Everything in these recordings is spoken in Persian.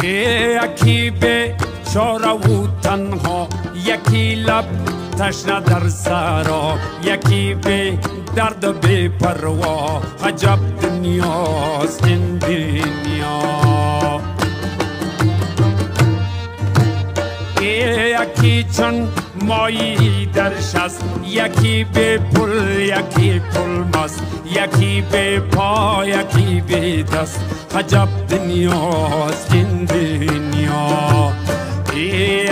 یکی به چاره و تنها، یکی لب تشنه در سرا، یکی به درد و بی پروا. عجب دنیاست این دنیا. یکی چون مایی درش است، یکی به پل یکی پل مست، یکی به پا یکی به دست. عجب دنیاست این دنیا.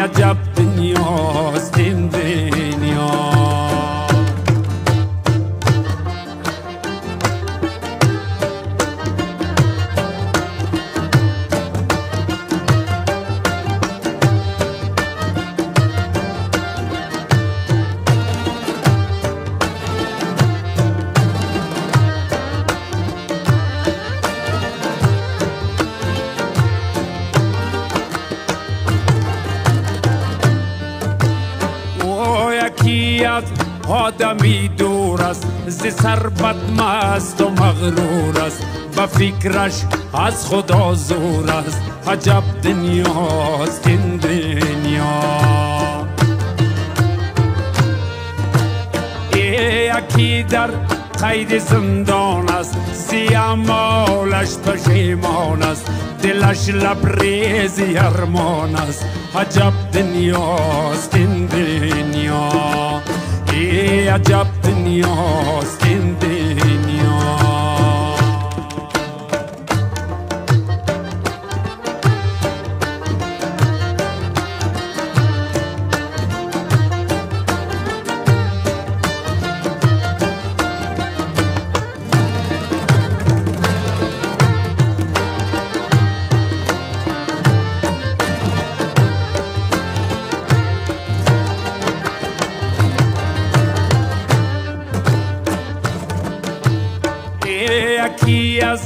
عجب دنیاست این دنیا. یکی از آدمی دور است، ز ثروت مست و مغرور است، به فکرش از خدا زور است. عجب دنیاست این دنیا. یکی در قید زندان است، زی اعمالش پشیمان است، دلش لبریز ارمان است. عجب دنیاست این دنیا. عجب دنیاست این دنیا. یکی از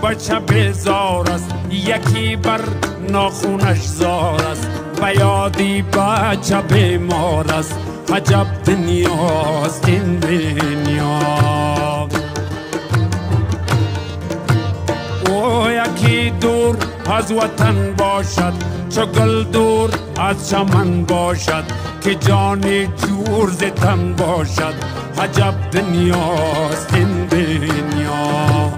بچه بیزار است، یکی بر ناخونش زار است، به یادی بچه بیمار است. عجب دنیاست این دنیا. او یکی دور از وطن باشد، چو گل دور از چمن باشد، که جانی جور ز تن باشد. عجب دنیاست این دنیا.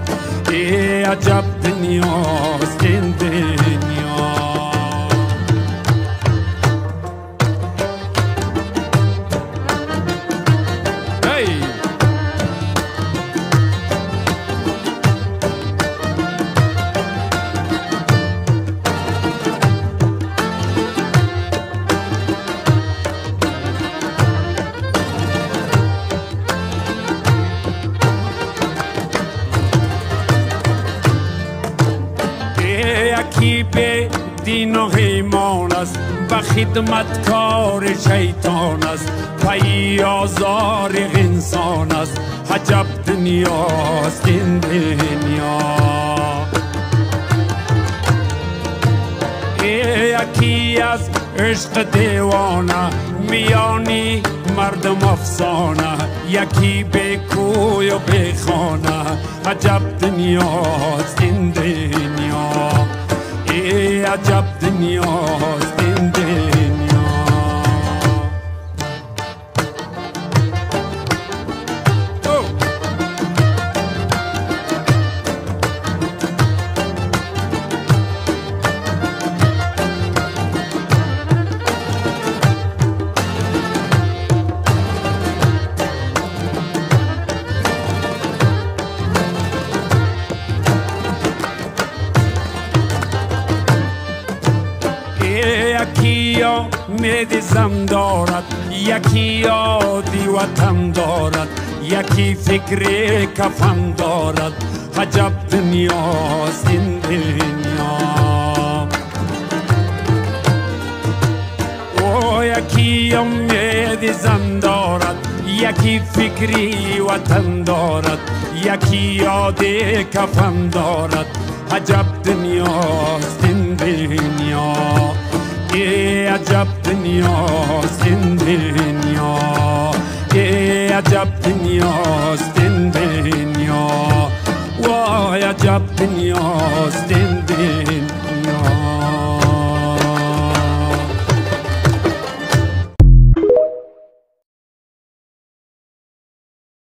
عجب دنیاست این دنیا. یکی به دین و ایمان است، به خدمتکار شیطان است، پی آزار انسان است. عجب دنیاست این دنیا. یکی از عشق دیوانه، میانی مردم افسانه، یکی به کوی و به خانه. عجب دنیاست این دنیا. عجب دنیاست این دنیا. یکی امید زم دارد، یکی یادی وطن دارد، یکی فکر کفن دارد. عجب دنیاست این دنیا. او یکی امید زم دارد، یکی فکری وطن دارد، یکی یادی کفن دارد. عجب دنیاست این دنیا. عجب دنیاست این دنیا. عجب دنیاست این دنیا. وای عجب دنیاست این دنیا.